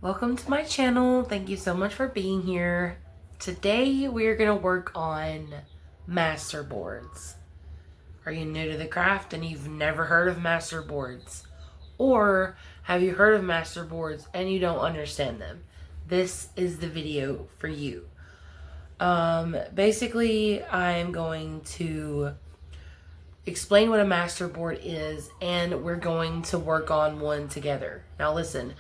Welcome to my channel. Thank you so much for being here. Today we're going to work on masterboards. Are you new to the craft and you've never heard of masterboards? Or have you heard of masterboards and you don't understand them? This is the video for you. Basically, I'm going to explain what a masterboard is and we're going to work on one together. Now listen.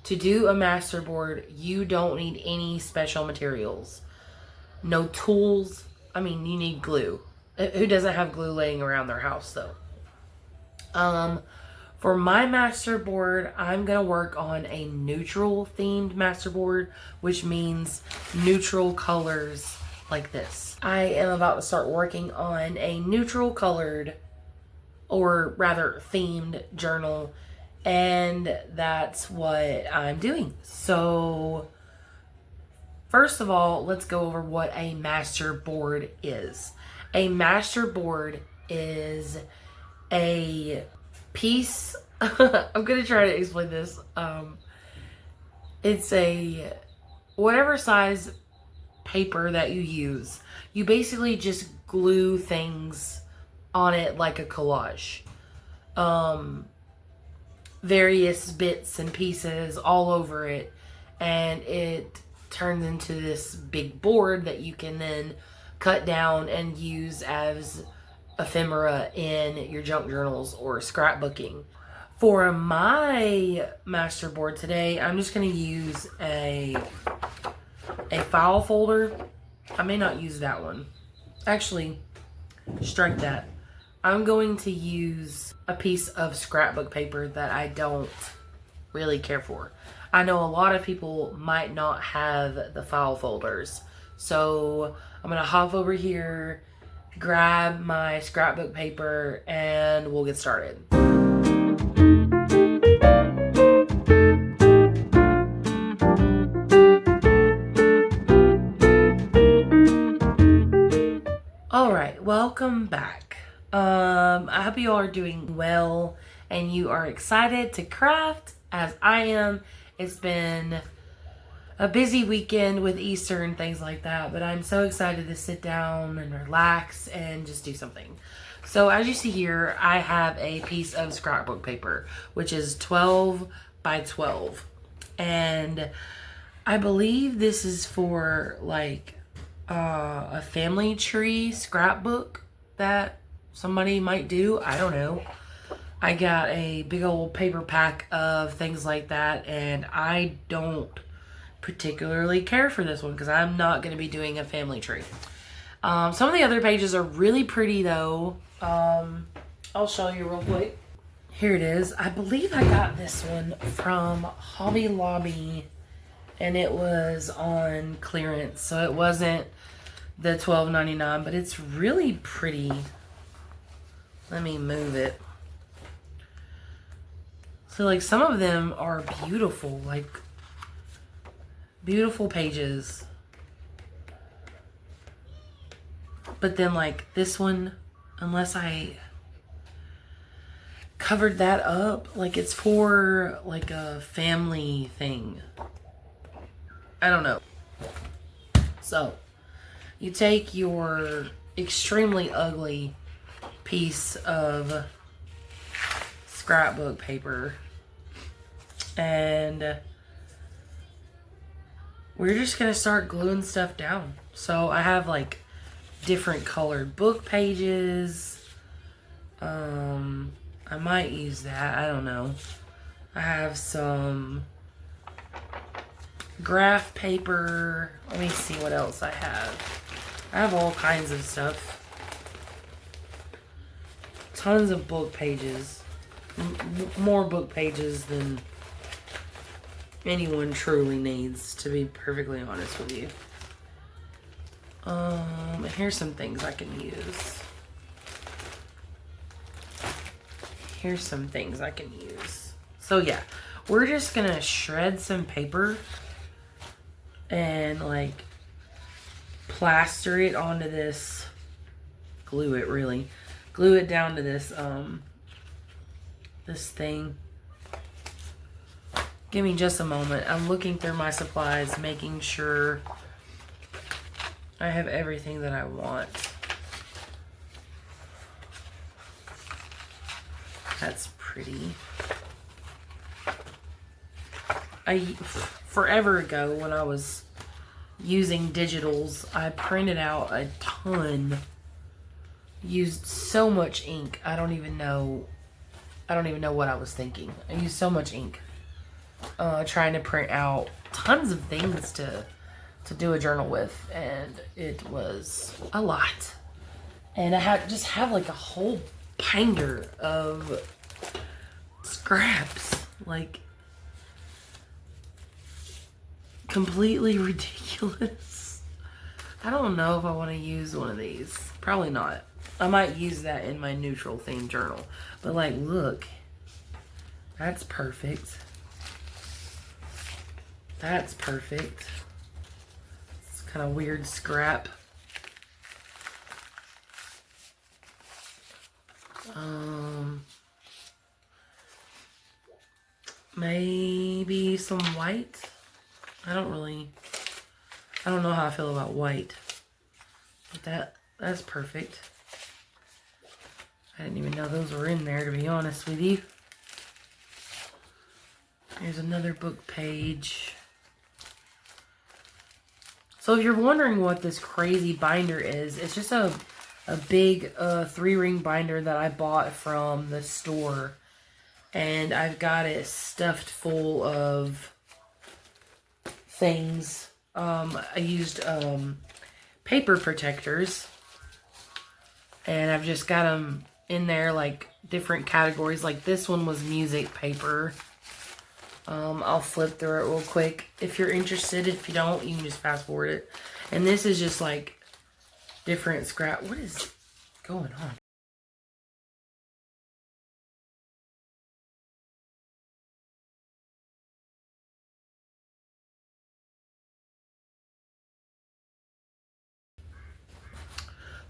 To do a masterboard, you don't need any special materials. No tools. I mean, you need glue. Who doesn't have glue laying around their house, though? For my masterboard, I'm going to work on a neutral themed masterboard, which means neutral colors like this. I am about to start working on a neutral colored, or rather themed journal, and that's what I'm doing. So first of all, let's go over what a masterboard is. A masterboard is a piece I'm gonna try to explain this. It's a whatever size paper that you use. You basically just glue things on it like a collage. Various bits and pieces all over it, and it turns into this big board that you can then cut down and use as ephemera in your junk journals or scrapbooking. For my masterboard today, I'm just going to use a file folder. I may not use that one. Actually, strike that. I'm going to use a piece of scrapbook paper that I don't really care for. I know a lot of people might not have the file folders. So I'm going to hop over here, grab my scrapbook paper, and we'll get started. Alright, welcome back. I hope you all are doing well and you are excited to craft as I am. It's been a busy weekend with Easter and things like that, but I'm so excited to sit down and relax and just do something. So as you see here, I have a piece of scrapbook paper, which is 12 by 12. And I believe this is for like a family tree scrapbook that somebody might do. I don't know. I got a big old paper pack of things like that, and I don't particularly care for this one because I'm not going to be doing a family tree. Some of the other pages are really pretty though. I'll show you real quick. Here it is. I believe I got this one from Hobby Lobby and it was on clearance, so it wasn't the $12.99, but it's really pretty. Let me move it. So like some of them are beautiful, like beautiful pages. But then like this one, unless I covered that up, like it's for like a family thing. I don't know. So you take your extremely ugly piece of scrapbook paper and we're just gonna start gluing stuff down. So I have like different colored book pages. I might use that, I don't know. I have some graph paper. Let me see what else I have. I have all kinds of stuff. Tons of book pages. More book pages than anyone truly needs, to be perfectly honest with you. Here's some things I can use. Here's some things I can use. So yeah, we're just gonna shred some paper and like plaster it onto this, glue it really. Glue it down to this this thing. Give me just a moment. I'm looking through my supplies, making sure I have everything that I want. That's pretty. Forever ago when I was using digitals, I printed out a ton. Used so much ink. I don't even know what I was thinking. I used so much ink. Trying to print out tons of things to do a journal with, and it was a lot. And I just have like a whole binder of scraps, like completely ridiculous. I don't know if I want to use one of these. Probably not. I might use that in my neutral theme journal. But like, look, that's perfect. That's perfect. It's kind of weird scrap. Maybe some white. I don't know how I feel about white. But that's perfect. I didn't even know those were in there, to be honest with you. Here's another book page. So if you're wondering what this crazy binder is, it's just a big 3-ring binder that I bought from the store. And I've got it stuffed full of things. I used paper protectors. And I've just got them in there like different categories. Like this one was music paper. I'll flip through it real quick if you're interested. If you don't, you can just fast forward it. And this is just like different scrap. What is going on?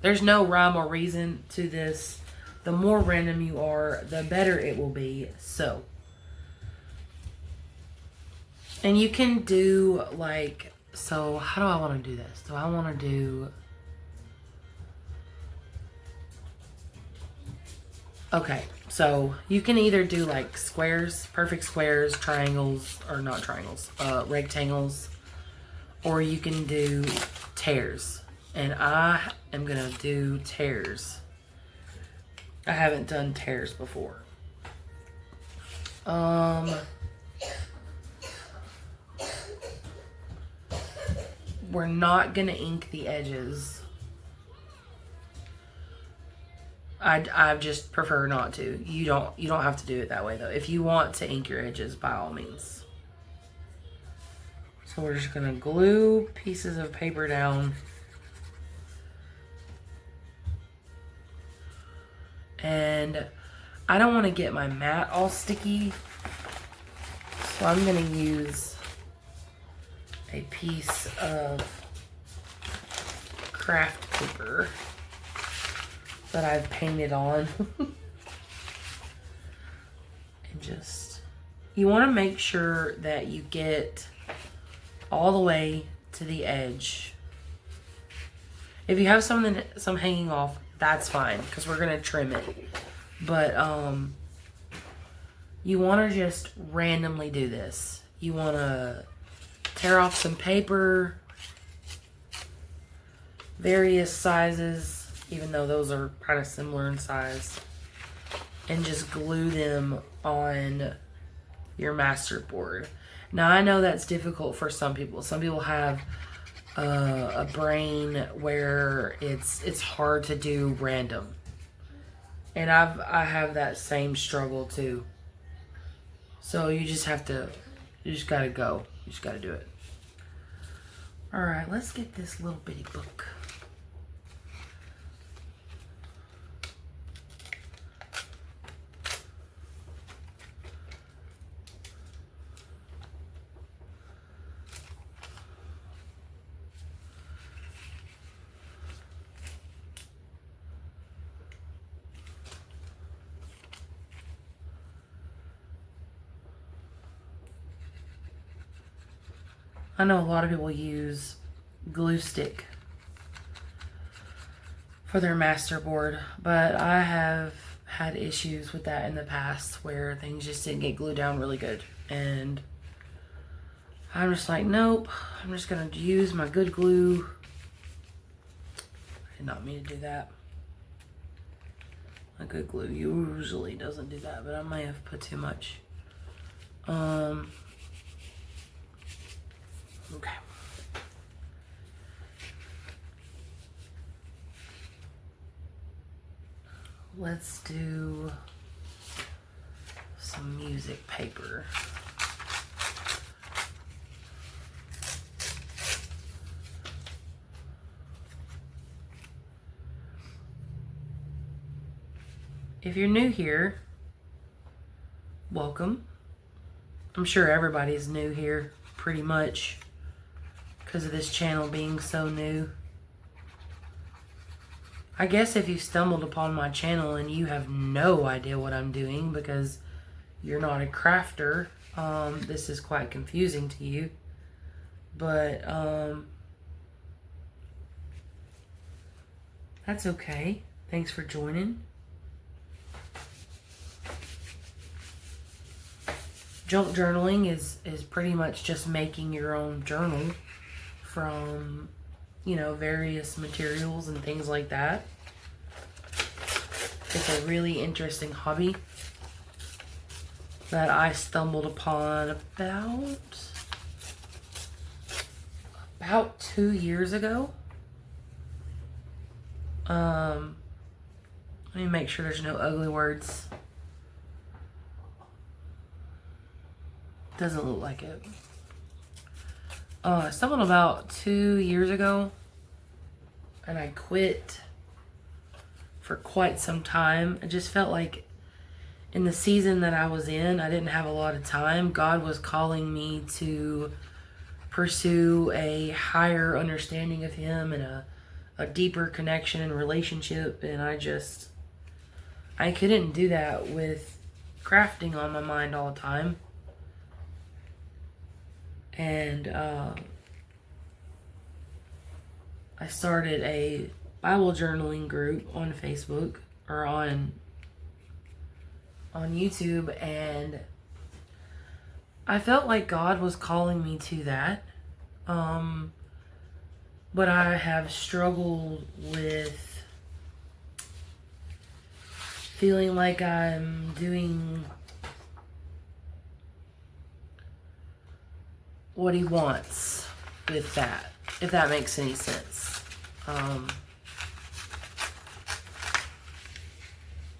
There's no rhyme or reason to this. The more random you are, the better it will be. So, and you can do like, so how do I want to do this? Do I want to do, okay, so you can either do like squares, perfect squares, triangles, or not triangles, rectangles, or you can do tears. And I am going to do tears. I haven't done tears before. We're not going to ink the edges. I just prefer not to. You don't have to do it that way though. If you want to ink your edges, by all means. So we're just going to glue pieces of paper down. And I don't want to get my mat all sticky. So I'm going to use a piece of craft paper that I've painted on. And just, you want to make sure that you get all the way to the edge. If you have some hanging off, that's fine, because we're going to trim it. But you want to just randomly do this. You want to tear off some paper, various sizes, even though those are kind of similar in size, and just glue them on your masterboard. Now I know that's difficult for some people. Some people have a brain where it's hard to do random, and I have that same struggle too. So you just gotta go. You just gotta do it. All right, let's get this little bitty book. I know a lot of people use glue stick for their masterboard, but I have had issues with that in the past where things just didn't get glued down really good. And I'm just like, nope, I'm just gonna use my good glue. I did not mean to do that. My good glue usually doesn't do that, but I may have put too much. Okay. Let's do some music paper. If you're new here, welcome. I'm sure everybody's new here pretty much because of this channel being so new. I guess if you stumbled upon my channel and you have no idea what I'm doing because you're not a crafter, this is quite confusing to you. But that's okay. Thanks for joining. Junk journaling is pretty much just making your own journal from, you know, various materials and things like that. It's a really interesting hobby that I stumbled upon about 2 years ago. Let me make sure there's no ugly words. Doesn't look like it. I stumbled about 2 years ago, and I quit for quite some time. I just felt like in the season that I was in, I didn't have a lot of time. God was calling me to pursue a higher understanding of Him and a deeper connection and relationship, and I couldn't do that with crafting on my mind all the time. And I started a Bible journaling group on Facebook or on YouTube, and I felt like God was calling me to that. But I have struggled with feeling like I'm doing what He wants with that, if that makes any sense.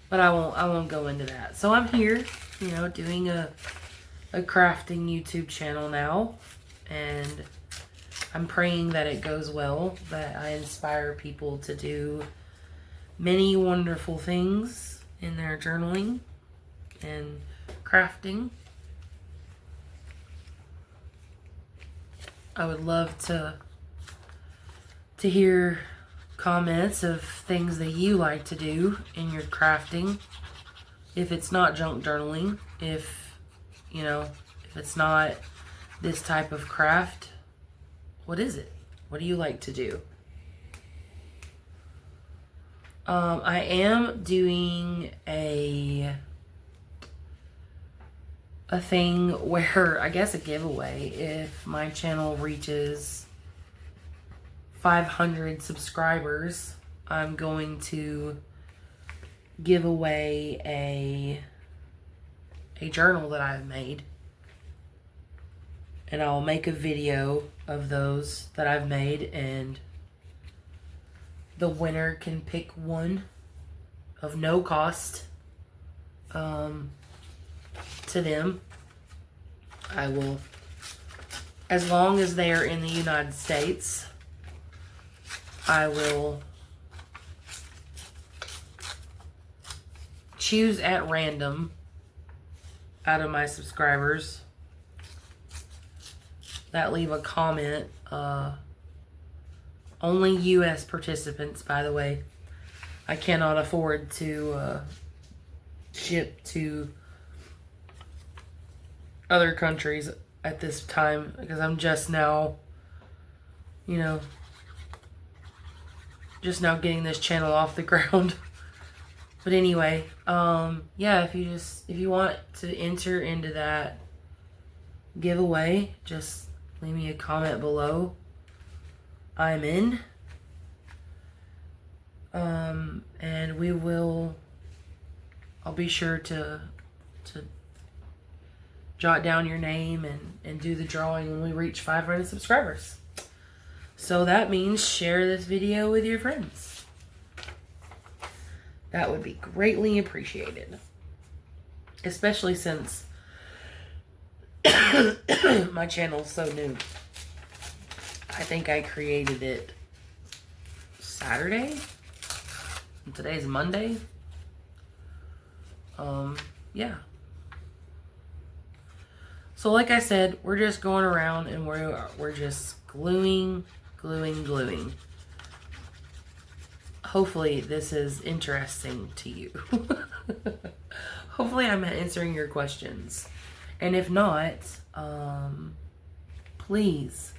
But I won't go into that. So I'm here, you know, doing a crafting YouTube channel now, and I'm praying that it goes well, that I inspire people to do many wonderful things in their journaling and crafting. I would love to hear comments of things that you like to do in your crafting. If it's not junk journaling, if it's not this type of craft, what is it? What do you like to do? I am doing a thing where, I guess a giveaway, if my channel reaches 500 subscribers, I'm going to give away a journal that I've made, and I'll make a video of those that I've made, and the winner can pick one of no cost to them. I will, as long as they are in the United States, I will choose at random out of my subscribers that leave a comment. Only U.S. participants, by the way. I cannot afford to ship to other countries at this time because I'm just now, you know, just now getting this channel off the ground. But anyway, yeah, if you want to enter into that giveaway, just leave me a comment below. I'm in. And I'll be sure to jot down your name and do the drawing when we reach 500 subscribers. So that means share this video with your friends. That would be greatly appreciated. Especially since my channel's so new. I think I created it Saturday. And today's Monday. Yeah. So like I said, we're just going around and we're just gluing. Hopefully this is interesting to you. Hopefully I'm answering your questions. And if not, please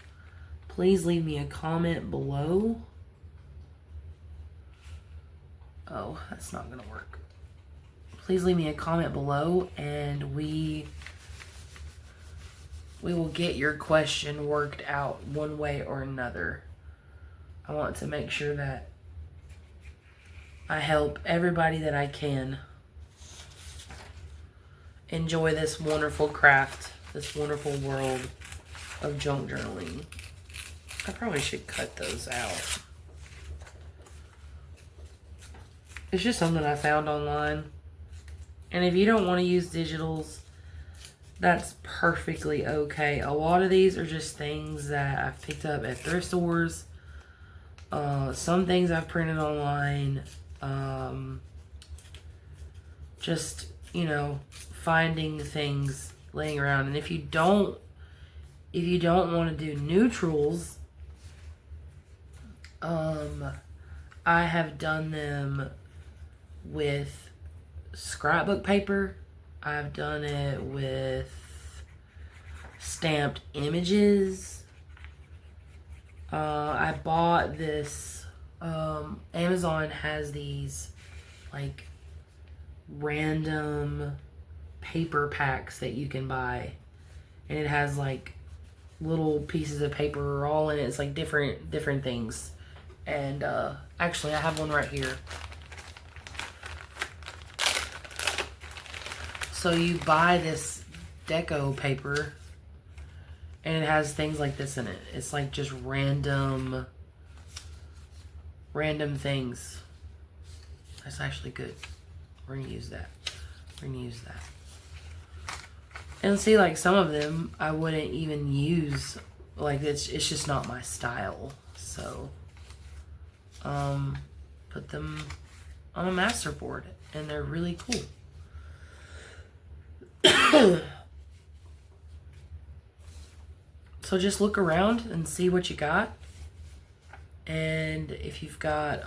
leave me a comment below. Oh, that's not gonna work. Please leave me a comment below and we will get your question worked out one way or another. I want to make sure that I help everybody that I can enjoy this wonderful craft, this wonderful world of junk journaling. I probably should cut those out. It's just something I found online. And if you don't want to use digitals, that's perfectly okay. A lot of these are just things that I've picked up at thrift stores. Some things I've printed online. Just, you know, finding things laying around. And if you don't want to do neutrals, I have done them with scrapbook paper. I've done it with stamped images. I bought this, Amazon has these like random paper packs that you can buy, and it has like little pieces of paper all in it. It's like different things. And actually I have one right here. So you buy this deco paper and it has things like this in it. It's like just random things. That's actually good. We're gonna use that. And see, like some of them I wouldn't even use. Like it's just not my style. So put them on a masterboard and they're really cool. So just look around and see what you got. And if you've got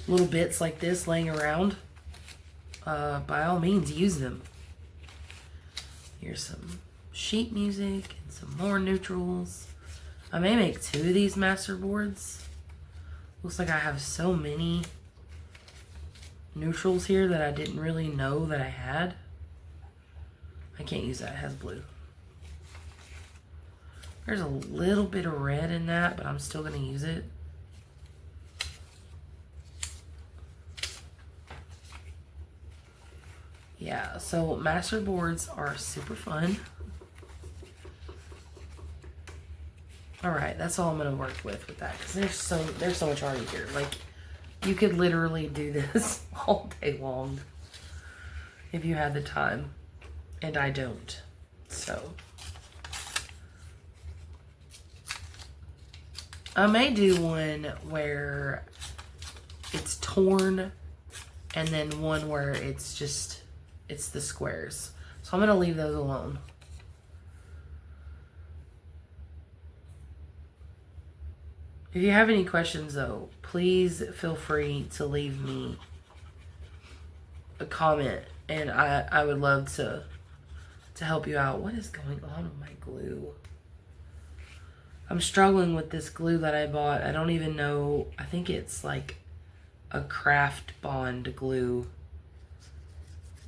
little bits like this laying around, by all means use them. Here's some sheet music and some more neutrals. I may make 2 of these masterboards. Looks like I have so many neutrals here that I didn't really know that I had. I can't use that, it has blue. There's a little bit of red in that, but I'm still going to use it. Yeah, so masterboards are super fun. Alright, that's all I'm going to work with that. Because there's so much already here. Like, you could literally do this all day long if you had the time. And I don't. So I may do one where it's torn and then one where it's the squares. So I'm going to leave those alone. If you have any questions though, please feel free to leave me a comment, and I would love to to help you out. What is going on with my glue? I'm struggling with this glue that I bought. I don't even know. I think it's like a craft bond glue.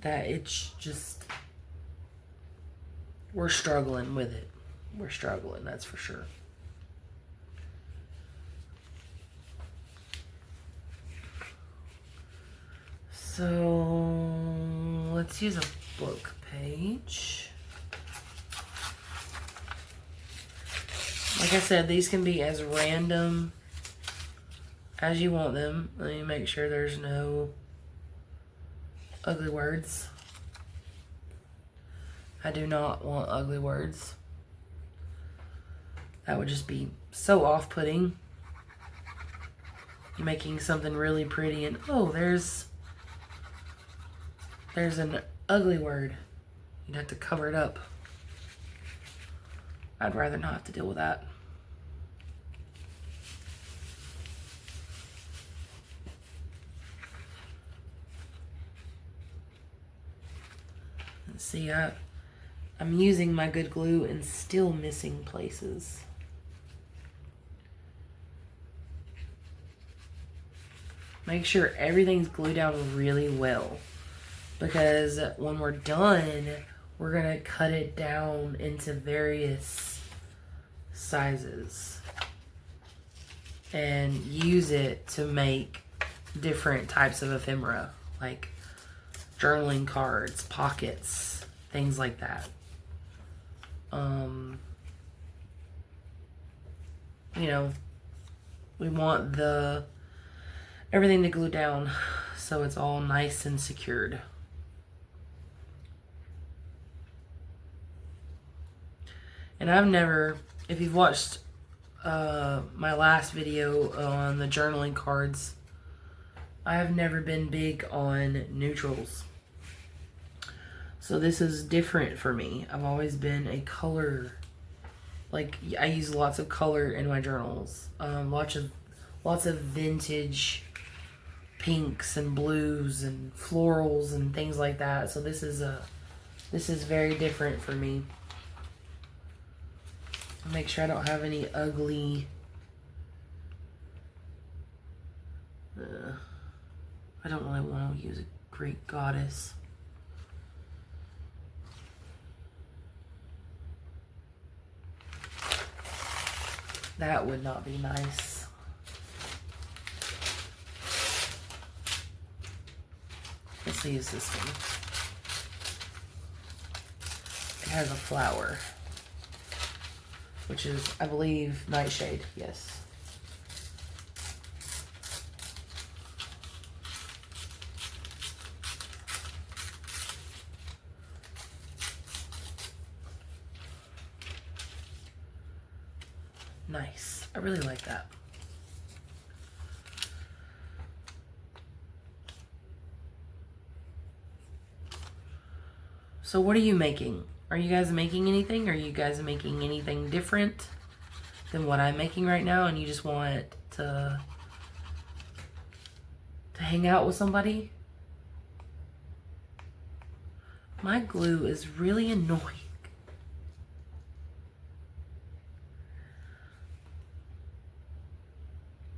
That it's just, we're struggling with it. We're struggling, that's for sure. So let's use a book page. Like I said, these can be as random as you want them. Let me make sure there's no ugly words. I do not want ugly words. That would just be so off-putting. You're making something really pretty and oh, there's an ugly word. You'd have to cover it up. I'd rather not have to deal with that. Let's see, I'm using my good glue and still missing places. Make sure everything's glued down really well, because when we're done, we're gonna cut it down into various sizes and use it to make different types of ephemera, like journaling cards, pockets, things like that. You know, we want everything to glue down so it's all nice and secured. And I've never, if you've watched my last video on the journaling cards, I have never been big on neutrals. So this is different for me. I've always been a color, like I use lots of color in my journals. Lots of vintage pinks and blues and florals and things like that. So this is very different for me. Make sure I don't have any ugly I don't really want to use a Greek goddess. That would not be nice. Let's use this one. It has a flower, which is, I believe, nightshade. Yes. Nice. I really like that. So what are you making? Are you guys making anything? Are you guys making anything different than what I'm making right now and you just want to hang out with somebody? My glue is really annoying.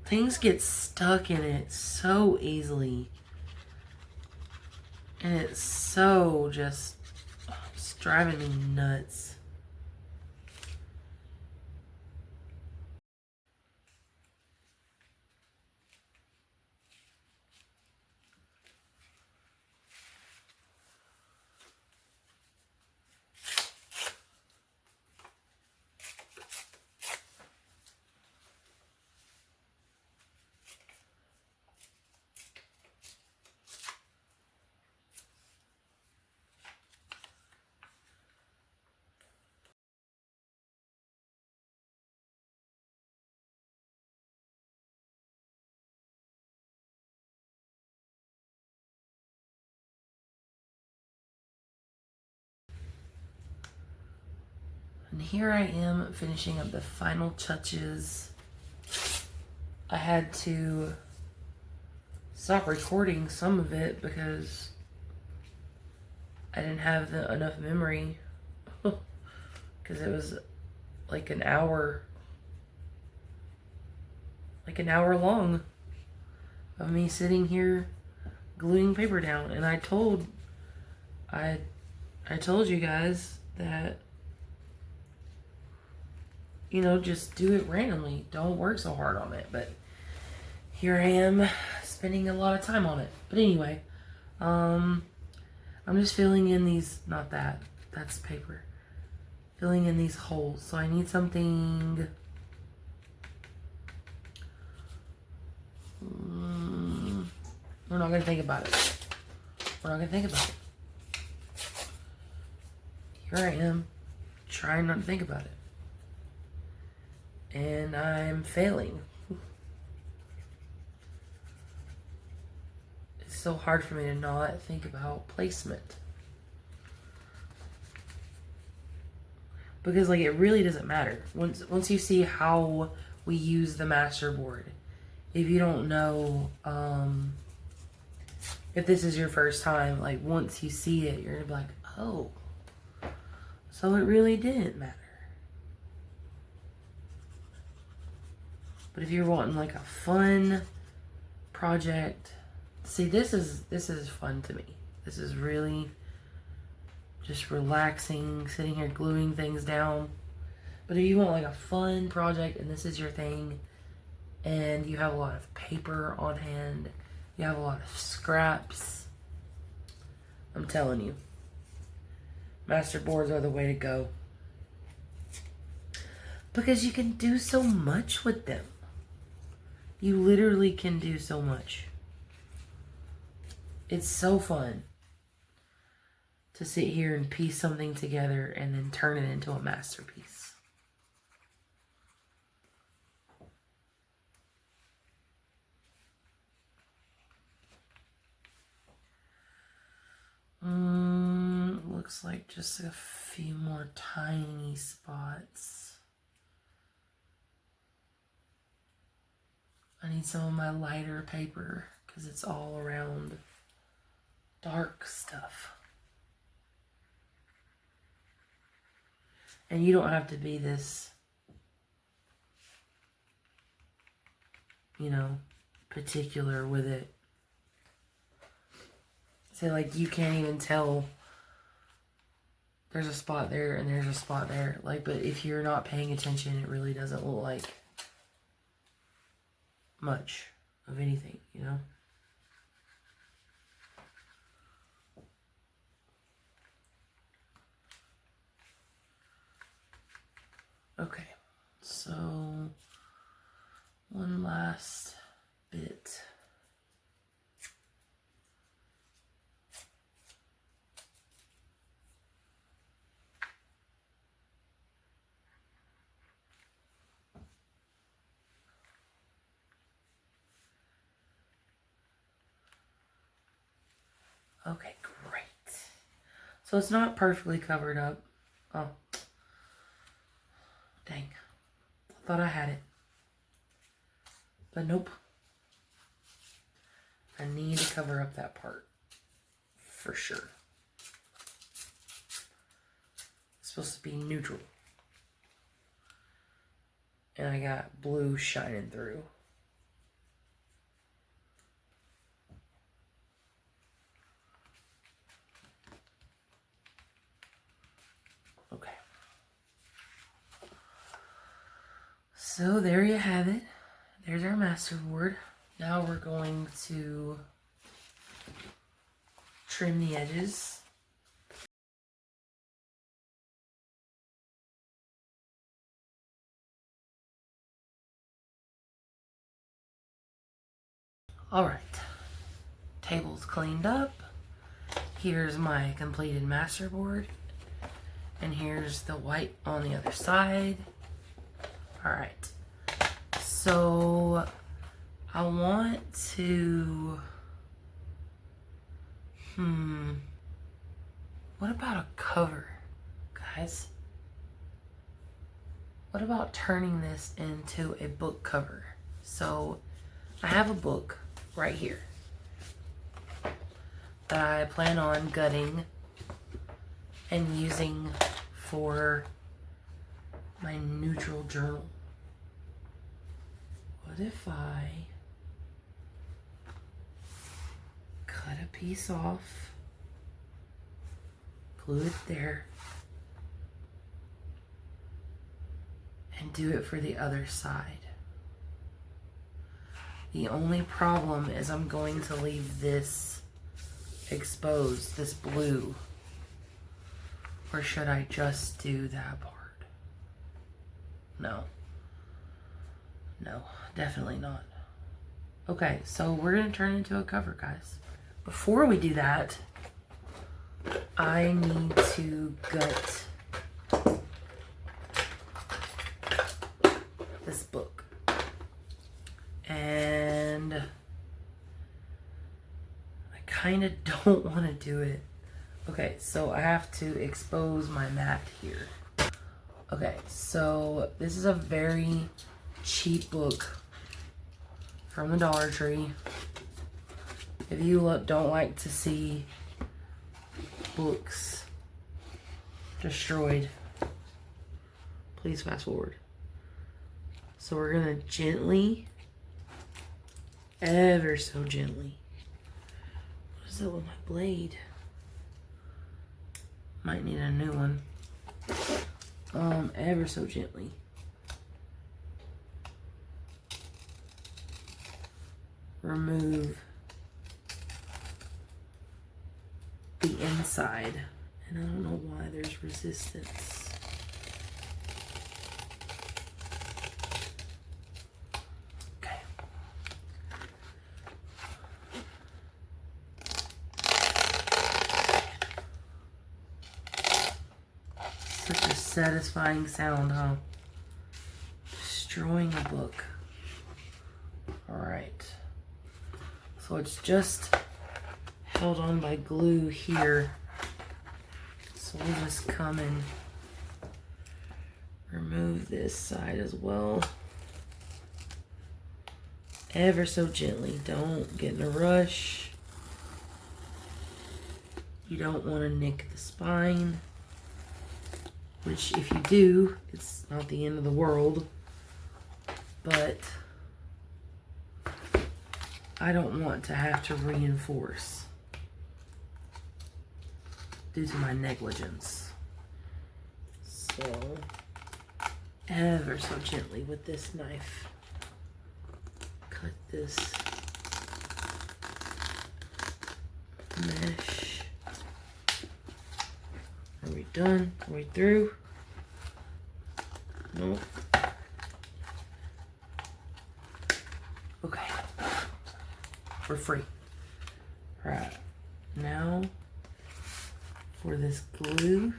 Things get stuck in it so easily. And it's so just, it's driving me nuts. And here I am finishing up the final touches. I had to stop recording some of it because I didn't have enough memory because it was like an hour long of me sitting here gluing paper down. And I told you guys that, you know, just do it randomly. Don't work so hard on it. But here I am spending a lot of time on it. But anyway, I'm just filling in these, not that, that's paper. Filling in these holes. So I need something, we're not going to think about it. We're not going to think about it. Here I am, trying not to think about it. And I'm failing. It's so hard for me to not think about placement. Because like it really doesn't matter. Once you see how we use the Masterboard, if you don't know, if this is your first time, like once you see it, you're gonna be like, oh, so it really didn't matter. But if you're wanting like a fun project, see, this is fun to me. This is really just relaxing, sitting here gluing things down. But if you want like a fun project and this is your thing, and you have a lot of paper on hand, you have a lot of scraps, I'm telling you, Masterboards are the way to go. Because you can do so much with them. You literally can do so much. It's so fun to sit here and piece something together and then turn it into a masterpiece. Looks like just a few more tiny spots. I need some of my lighter paper because it's all around dark stuff. And you don't have to be this, you know, particular with it. So like you can't even tell there's a spot there and there's a spot there. Like, but if you're not paying attention, it really doesn't look like much of anything, you know? Okay, so one last bit. Okay, great. So it's not perfectly covered up. Oh, dang. I thought I had it. But nope. I need to cover up that part. For sure. It's supposed to be neutral. And I got blue shining through. Okay. So there you have it. There's our masterboard. Now we're going to trim the edges. All right. Table's cleaned up. Here's my completed masterboard. And here's the white on the other side. All right. So I want to, what about a cover, guys? What about turning this into a book cover? So I have a book right here that I plan on gutting and using for my neutral journal. What if I cut a piece off, glue it there, and do it for the other side? The only problem is I'm going to leave this exposed, this blue. Or should I just do that part? No. No, definitely not. Okay, so we're gonna turn it into a cover, guys. Before we do that, I need to gut this book. And I kind of don't want to do it. Okay, so I have to expose my mat here. Okay, so this is a very cheap book from the Dollar Tree. If you don't like to see books destroyed, please fast forward. So we're gonna gently, ever so gently. What is that with my blade? Might need a new one. Ever so gently. Remove the inside. And I don't know why there's resistance. Okay. Such a satisfying sound, huh? Destroying a book. Alright. So it's just held on by glue here. So we'll just come and remove this side as well. Ever so gently. Don't get in a rush. You don't want to nick the spine. Which, if you do, it's not the end of the world. But I don't want to have to reinforce due to my negligence. So, ever so gently with this knife, cut this mesh. Are we done? Are we through? Nope. Okay. We're free. Right. Now for this glue.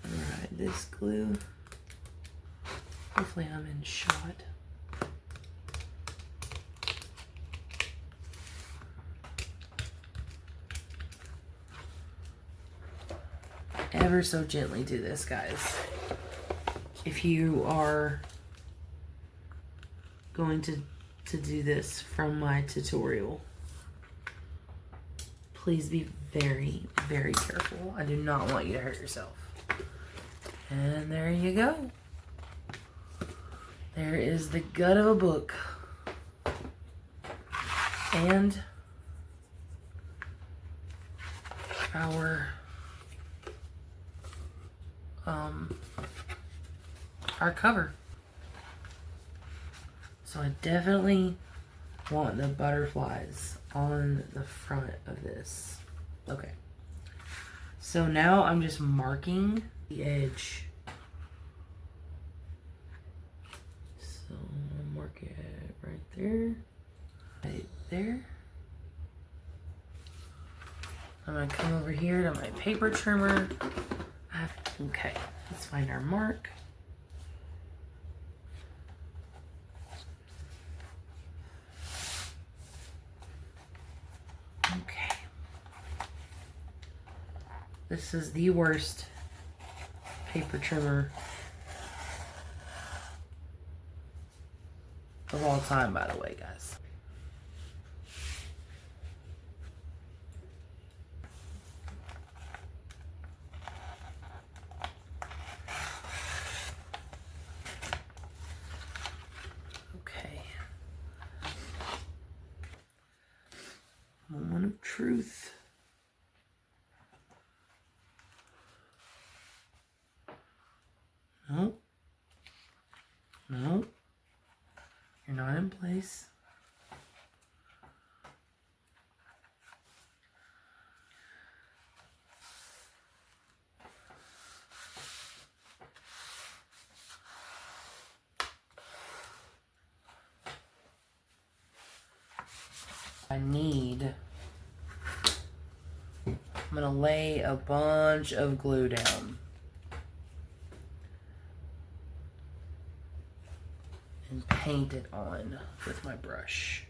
Alright, this glue. Hopefully I'm in shot. Ever so gently do this, guys. If you are going to do this from my tutorial, please be very, very careful. I do not want you to hurt yourself. And there you go. There is the gut of a book. And our cover. So I definitely want the butterflies on the front of this. Okay. So now I'm just marking the edge. So I'll mark it right there. Right there. I'm gonna come over here to my paper trimmer. Okay, let's find our mark. Okay. This is the worst paper trimmer of all time, by the way, guys. Okay. Moment of truth. No. No. You're not in place. I'm gonna lay a bunch of glue down. And paint it on with my brush.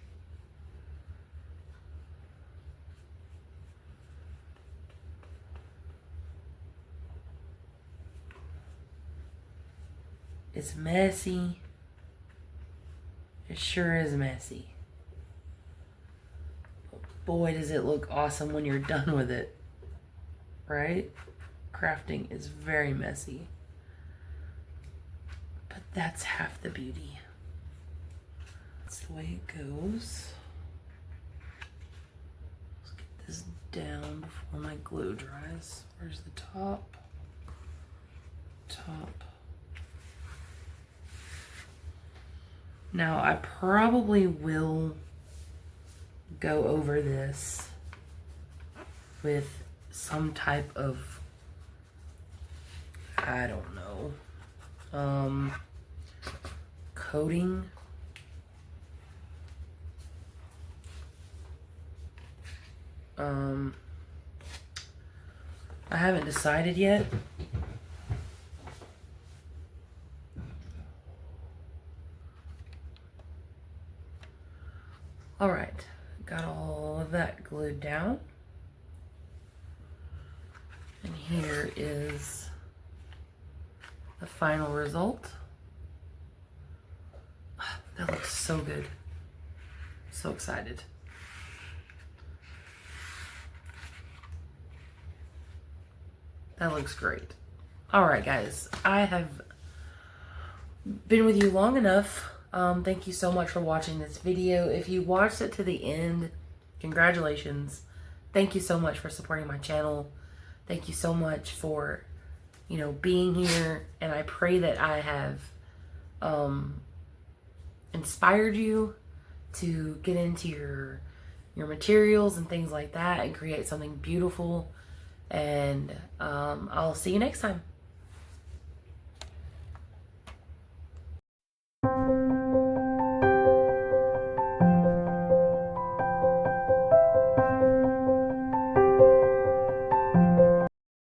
It's messy. It sure is messy. But boy, does it look awesome when you're done with it. Right? Crafting is very messy. But that's half the beauty. That's the way it goes. Let's get this down before my glue dries. Where's the top? Top. Now I probably will go over this with some type of, I don't know, coating. I haven't decided yet. All right, got all of that glued down. And here is the final result. That looks so good. So excited. That looks great. All right, guys, I have been with you long enough. Thank you so much for watching this video. If you watched it to the end, congratulations. Thank you so much for supporting my channel. Thank you so much for, being here. And I pray that I have inspired you to get into your materials and things like that and create something beautiful. And I'll see you next time.